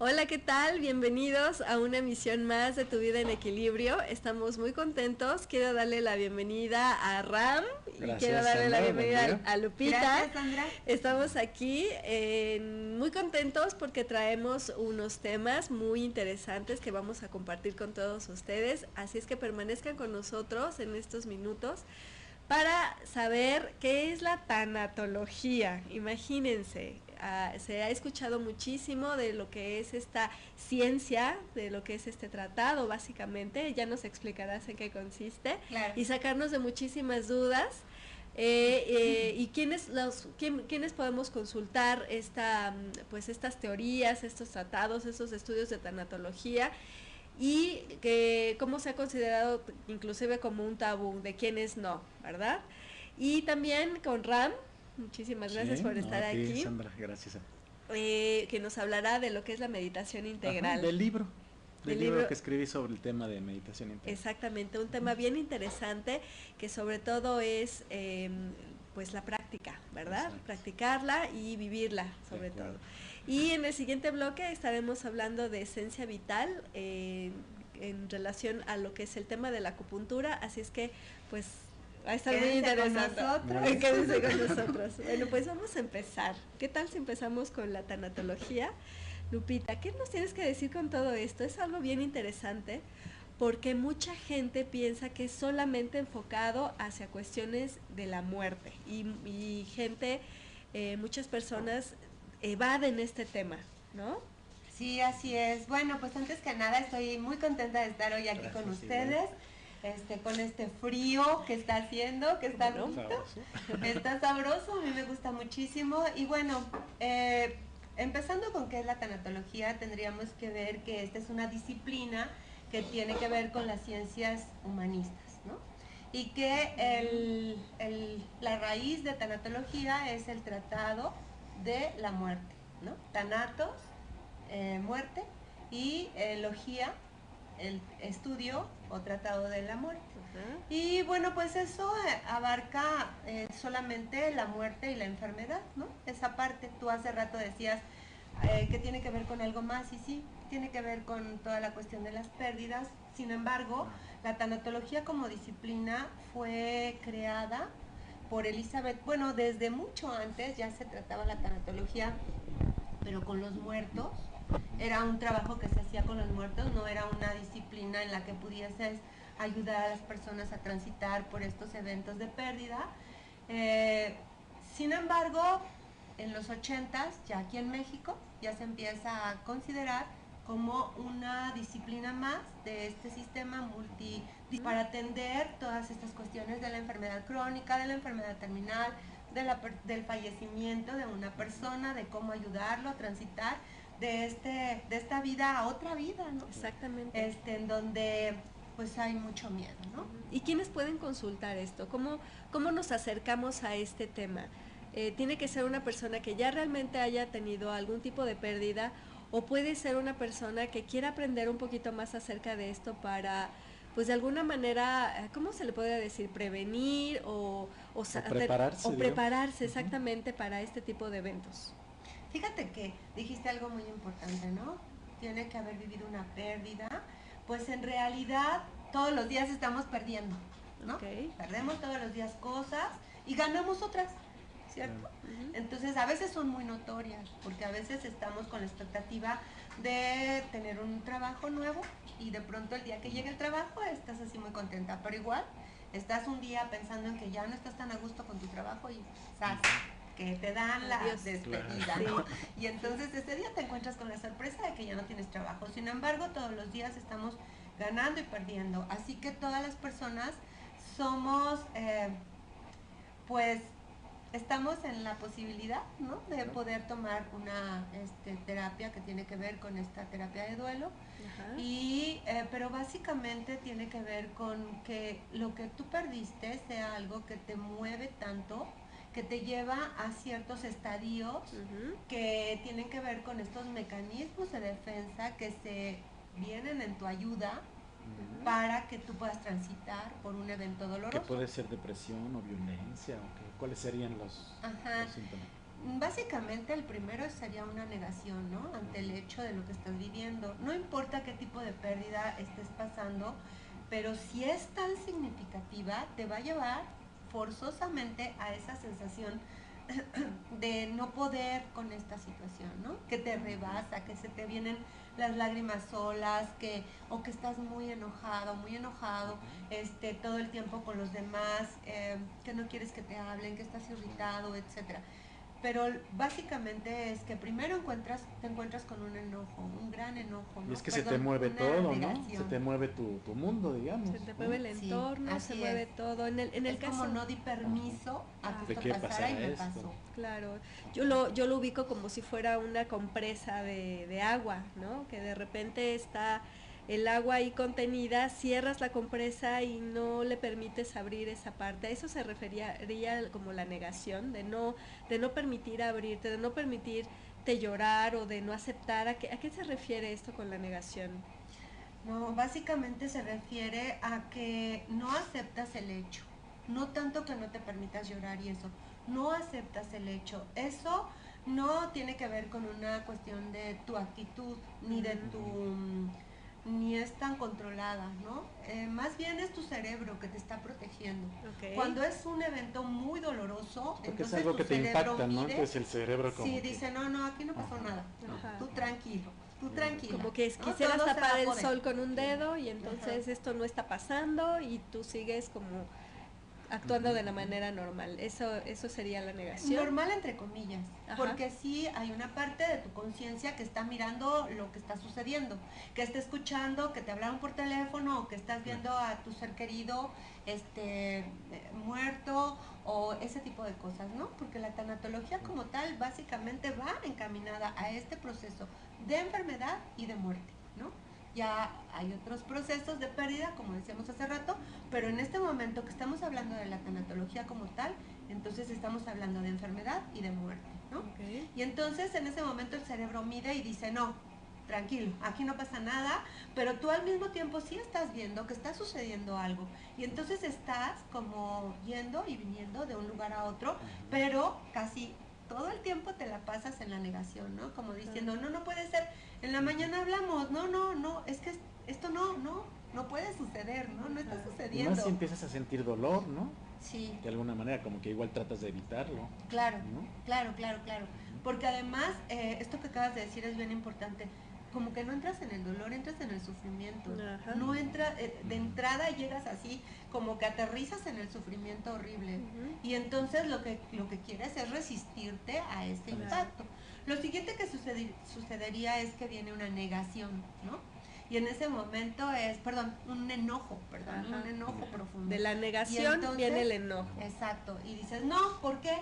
Hola, ¿qué tal? Bienvenidos a una emisión más de Tu Vida en Equilibrio. Estamos muy contentos. Quiero darle la bienvenida a Ram. Gracias, y quiero darle Sandra, la bienvenida a Lupita. Gracias, Sandra. Estamos aquí muy contentos porque traemos unos temas muy interesantes que vamos a compartir con todos ustedes. Así es que permanezcan con nosotros en estos minutos para saber qué es la tanatología. Imagínense, se ha escuchado muchísimo de lo que es esta ciencia, de lo que es este tratado básicamente, ya nos explicarás en qué consiste, claro. Y sacarnos de muchísimas dudas. Y quiénes podemos consultar estas teorías, estos tratados, estos estudios de tanatología, y que cómo se ha considerado inclusive como un tabú, de quiénes no, ¿verdad? Y también con Ram, muchísimas gracias por estar aquí. Sandra, gracias. Que nos hablará de lo que es la meditación integral. Del libro que escribí sobre el tema de meditación integral. Exactamente, un tema bien interesante que sobre todo es pues la práctica, ¿verdad? Exacto. Practicarla y vivirla sobre todo. Y en el siguiente bloque estaremos hablando de esencia vital en relación a lo que es el tema de la acupuntura, así es que pues va a estar muy interesante. Quédense con nosotros. Bueno, pues vamos a empezar. ¿Qué tal si empezamos con la tanatología? Lupita, ¿qué nos tienes que decir con todo esto? Es algo bien interesante porque mucha gente piensa que es solamente enfocado hacia cuestiones de la muerte y gente, muchas personas evaden este tema, ¿no? Sí, así es. Bueno, pues antes que nada estoy muy contenta de estar hoy aquí con ustedes. Con este frío que está haciendo, que está sabroso. Está sabroso, a mí me gusta muchísimo. Y bueno, empezando con qué es la tanatología, tendríamos que ver que esta es una disciplina que tiene que ver con las ciencias humanistas, ¿no? Y que la raíz de tanatología es el tratado de la muerte, ¿no? Tanatos, muerte, y logía, el estudio o tratado de la muerte. Y bueno, pues eso abarca solamente la muerte y la enfermedad, ¿no? Esa parte, tú hace rato decías que tiene que ver con algo más, y sí, tiene que ver con toda la cuestión de las pérdidas. Sin embargo, la tanatología como disciplina fue creada por Elizabeth, bueno, desde mucho antes ya se trataba la tanatología, pero con los muertos. Era un trabajo que se hacía con los muertos, no era una disciplina en la que pudieses ayudar a las personas a transitar por estos eventos de pérdida. Sin embargo, en los 80s, ya aquí en México, ya se empieza a considerar como una disciplina más de este sistema para atender todas estas cuestiones de la enfermedad crónica, de la enfermedad terminal, del fallecimiento de una persona, de cómo ayudarlo a transitar de esta vida a otra vida, ¿no? Exactamente. En donde pues hay mucho miedo, ¿no? ¿Y quiénes pueden consultar esto? ¿Cómo nos acercamos a este tema? ¿Tiene que ser una persona que ya realmente haya tenido algún tipo de pérdida, o puede ser una persona que quiera aprender un poquito más acerca de esto para, pues de alguna manera, ¿cómo se le puede decir? Prevenir o prepararse exactamente para este tipo de eventos. Fíjate que dijiste algo muy importante, ¿no? Tiene que haber vivido una pérdida. Pues en realidad todos los días estamos perdiendo, ¿no? Perdemos todos los días cosas y ganamos otras, ¿cierto? Entonces a veces son muy notorias, porque a veces estamos con la expectativa de tener un trabajo nuevo y de pronto el día que llegue el trabajo estás así muy contenta, pero igual estás un día pensando en que ya no estás tan a gusto con tu trabajo y ¡zas!, que te dan la despedida, ¿no? Sí. Y entonces ese día te encuentras con la sorpresa de que ya no tienes trabajo. Sin embargo, todos los días estamos ganando y perdiendo. Así que todas las personas somos, pues, estamos en la posibilidad, ¿no?, de poder tomar una terapia que tiene que ver con esta terapia de duelo. Y pero básicamente tiene que ver con que lo que tú perdiste sea algo que te mueve tanto, que te lleva a ciertos estadios que tienen que ver con estos mecanismos de defensa que se vienen en tu ayuda para que tú puedas transitar por un evento doloroso. Que puede ser depresión o violencia, ¿cuáles serían los síntomas? Básicamente el primero sería una negación, ¿no? Ante el hecho de lo que estás viviendo. No importa qué tipo de pérdida estés pasando, pero si es tan significativa, te va a llevar forzosamente a esa sensación de no poder con esta situación, ¿no? Que te rebasa, que se te vienen las lágrimas solas, o que estás muy enojado, muy enojado, todo el tiempo con los demás, que no quieres que te hablen, que estás irritado, etcétera. Pero básicamente es que primero te encuentras con un enojo, un gran enojo, ¿no? Y es que se te mueve todo, ¿no? Se te mueve tu mundo, digamos. Se te mueve el entorno, se mueve todo. En el caso, como no di permiso a que esto pasara y me pasó. Claro, yo lo ubico como si fuera una compresa de agua, ¿no? Que de repente está el agua ahí contenida, cierras la compresa y no le permites abrir esa parte. A eso se refería como la negación, de no permitir abrirte, de no permitirte llorar o de no aceptar. ¿A qué se refiere esto con la negación? No, básicamente se refiere a que no aceptas el hecho, no tanto que no te permitas llorar y eso, no aceptas el hecho. Eso no tiene que ver con una cuestión de tu actitud, ni es tan controlada, ¿no? Más bien es tu cerebro que te está protegiendo. Okay. Cuando es un evento muy doloroso, porque entonces es algo que te impacta, ¿no? Entonces el cerebro como dice, no, aquí no pasó nada, tú tranquilo. Tú tranquila. Como que quisieras tapar el sol con un dedo y entonces esto no está pasando y tú sigues como actuando de la manera normal. Eso sería la negación. Normal entre comillas, porque sí hay una parte de tu conciencia que está mirando lo que está sucediendo, que está escuchando, que te hablaron por teléfono o que estás viendo a tu ser querido muerto o ese tipo de cosas, ¿no? Porque la tanatología como tal básicamente va encaminada a este proceso de enfermedad y de muerte, ¿no? Ya hay otros procesos de pérdida, como decíamos hace rato, pero en este momento que estamos hablando de la tanatología como tal, entonces estamos hablando de enfermedad y de muerte, ¿no? Okay. Y entonces en ese momento el cerebro mide y dice, no, tranquilo, aquí no pasa nada, pero tú al mismo tiempo sí estás viendo que está sucediendo algo. Y entonces estás como yendo y viniendo de un lugar a otro, pero casi todo el tiempo te la pasas en la negación, ¿no? Como diciendo, no puede ser, en la mañana hablamos, no, es que esto no puede suceder, ¿no? No está sucediendo. Y más si empiezas a sentir dolor, ¿no? Sí. De alguna manera, como que igual tratas de evitarlo. Claro, ¿no? Claro. Porque además, esto que acabas de decir es bien importante. Como que no entras en el dolor, entras en el sufrimiento. Ajá. No entra, de entrada llegas así, como que aterrizas en el sufrimiento horrible. Y entonces lo que quieres es resistirte a ese impacto. Lo siguiente que sucedería es que viene una negación, ¿no? Y en ese momento un enojo profundo. De la negación entonces, viene el enojo. Exacto. Y dices, no, ¿por qué?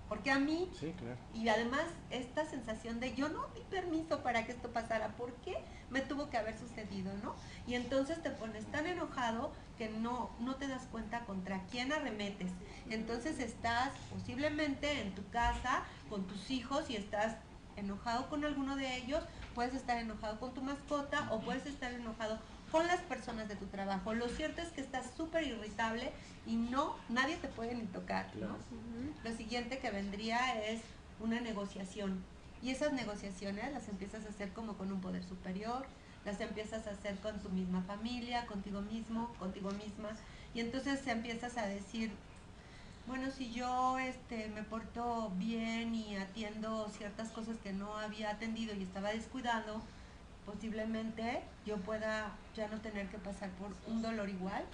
Porque a mí, sí, claro. Y además esta sensación de yo no di permiso para que esto pasara, ¿por qué me tuvo que haber sucedido, no? Y entonces te pones tan enojado que no te das cuenta contra quién arremetes. Entonces estás posiblemente en tu casa con tus hijos y estás enojado con alguno de ellos, puedes estar enojado con tu mascota o puedes estar enojado con las personas de tu trabajo. Lo cierto es que estás súper irritable y nadie te puede ni tocar, ¿no? Lo siguiente que vendría es una negociación. Y esas negociaciones las empiezas a hacer como con un poder superior, las empiezas a hacer con tu misma familia, contigo mismo, contigo misma. Y entonces empiezas a decir, bueno, si yo me porto bien y atiendo ciertas cosas que no había atendido y estaba descuidando, posiblemente yo pueda ya no tener que pasar por un dolor igual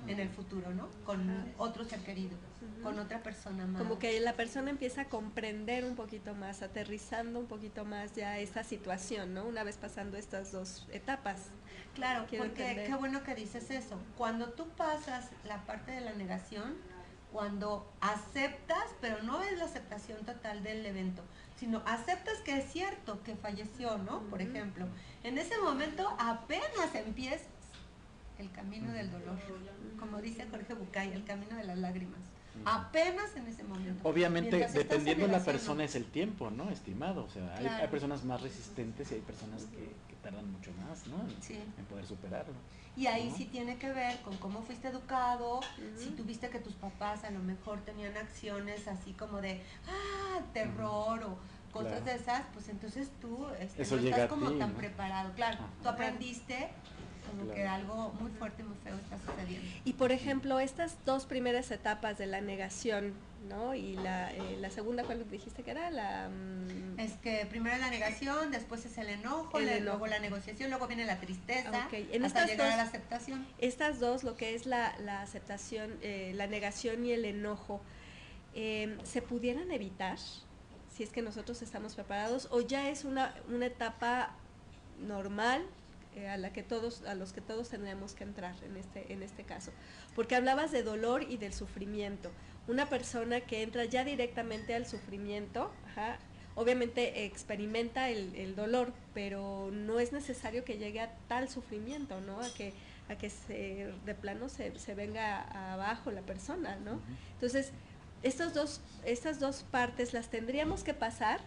en el futuro, ¿no? Con otro ser querido, con otra persona más. Como que la persona empieza a comprender un poquito más, aterrizando un poquito más ya esta situación, ¿no? Una vez pasando estas dos etapas. Claro, porque qué bueno que dices eso. Cuando tú pasas la parte de la negación, cuando aceptas, pero no es la aceptación total del evento, sino aceptas que es cierto que falleció, ¿no? Por ejemplo, en ese momento apenas empiezas el camino del dolor, como dice Jorge Bucay, el camino de las lágrimas. apenas en ese momento. Obviamente, dependiendo de la persona es el tiempo, ¿no? Estimado, o sea, hay personas más resistentes y hay personas que tardan mucho más, ¿no? En poder superarlo. Y ahí sí tiene que ver con cómo fuiste educado, si tuviste que tus papás a lo mejor tenían acciones así como de, terror o cosas de esas, pues entonces tú no estás como tan preparado. Claro, tú aprendiste como que algo muy fuerte y muy feo está sucediendo. Y por ejemplo, estas dos primeras etapas de la negación, ¿no? Y la segunda, ¿cuál dijiste que era? Es que primero la negación, después es el enojo, luego la negociación, luego viene la tristeza, hasta llegar a la aceptación. Estas dos, lo que es la aceptación, la negación y el enojo, ¿se pudieran evitar si es que nosotros estamos preparados, o ya es una etapa normal a los que todos tendríamos que entrar en este caso? Porque hablabas de dolor y del sufrimiento. Una persona que entra ya directamente al sufrimiento, obviamente experimenta el dolor, pero no es necesario que llegue a tal sufrimiento, ¿no? A que de plano se venga abajo la persona, ¿no? Entonces, estas dos partes las tendríamos que pasar,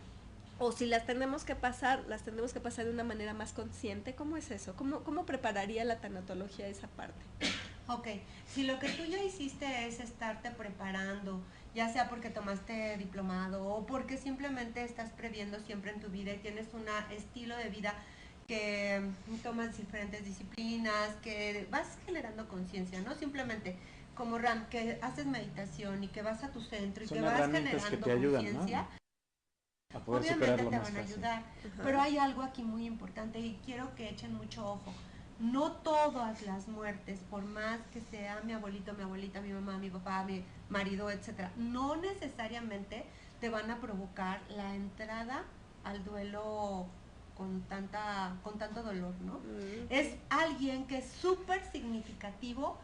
o si las tendremos que pasar de una manera más consciente. ¿Cómo es eso? ¿Cómo prepararía la tanatología esa parte? Ok, si lo que tú ya hiciste es estarte preparando, ya sea porque tomaste diplomado o porque simplemente estás previendo siempre en tu vida y tienes un estilo de vida que tomas diferentes disciplinas, que vas generando conciencia, ¿no? Simplemente como Ram, que haces meditación y que vas a tu centro y que vas generando conciencia, ¿no? Obviamente te van a ayudar. Pero hay algo aquí muy importante y quiero que echen mucho ojo. No todas las muertes, por más que sea mi abuelito, mi abuelita, mi mamá, mi papá, mi marido, etcétera, no necesariamente te van a provocar la entrada al duelo con tanto dolor, ¿no? Es alguien que es súper significativo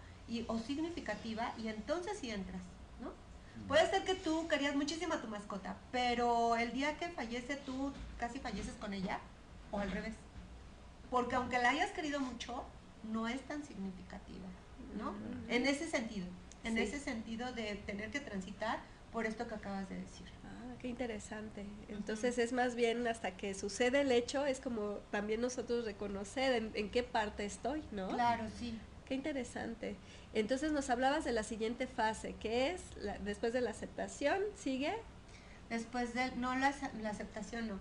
o significativa, y entonces sí entras, ¿no? Puede ser que tú querías muchísimo a tu mascota, pero el día que fallece tú casi falleces con ella, o al revés. Porque aunque la hayas querido mucho, no es tan significativa, ¿no? En ese sentido de tener que transitar por esto que acabas de decir. Qué interesante. Entonces es más bien hasta que sucede el hecho, es como también nosotros reconocer en qué parte estoy, ¿no? Claro, sí. Qué interesante. Entonces nos hablabas de la siguiente fase, que es después de la aceptación, ¿sigue? Después de, no la aceptación no,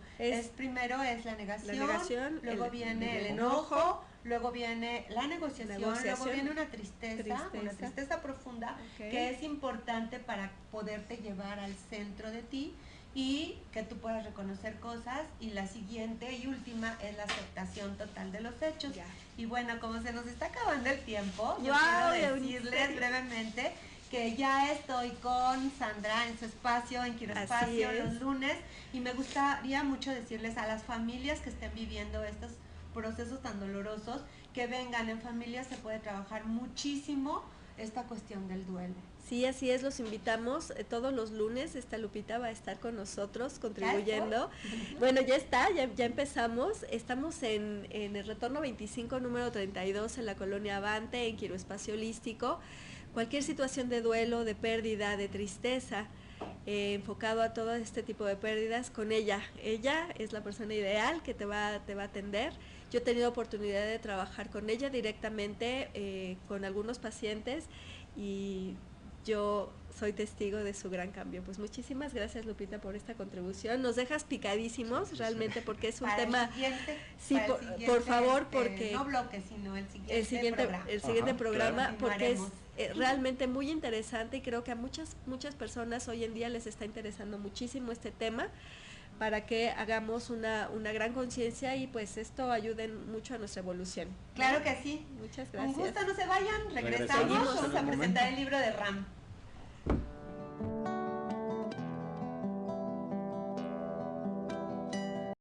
primero es la negación, luego viene el enojo, luego viene la negociación, luego viene una tristeza profunda, que es importante para poderte llevar al centro de ti y que tú puedas reconocer cosas, y la siguiente y última es la aceptación total de los hechos. Y bueno, como se nos está acabando el tiempo, yo quiero decirles brevemente que ya estoy con Sandra en su espacio, en Quiroespacio, los lunes, y me gustaría mucho decirles a las familias que estén viviendo estos procesos tan dolorosos, que vengan. En familia se puede trabajar muchísimo esta cuestión del duelo. Sí, así es, los invitamos todos los lunes. Esta Lupita va a estar con nosotros contribuyendo. Bueno, ya empezamos. Estamos en el Retorno 25, número 32, en la Colonia Avante, en Quiroespacio Holístico. Cualquier situación de duelo, de pérdida, de tristeza, enfocado a todo este tipo de pérdidas, con ella. Ella es la persona ideal que te va a atender. Yo he tenido oportunidad de trabajar con ella directamente, con algunos pacientes, y yo soy testigo de su gran cambio. Pues muchísimas gracias, Lupita, por esta contribución. Nos dejas picadísimos, realmente, porque es un tema... Sí, por favor, porque... No bloques, sino el siguiente programa, porque es realmente muy interesante, y creo que a muchas personas hoy en día les está interesando muchísimo este tema, para que hagamos una gran conciencia y pues esto ayude mucho a nuestra evolución. Claro que sí. Muchas gracias. Un gusto, no se vayan, regresamos, vamos a presentar el libro de Ram.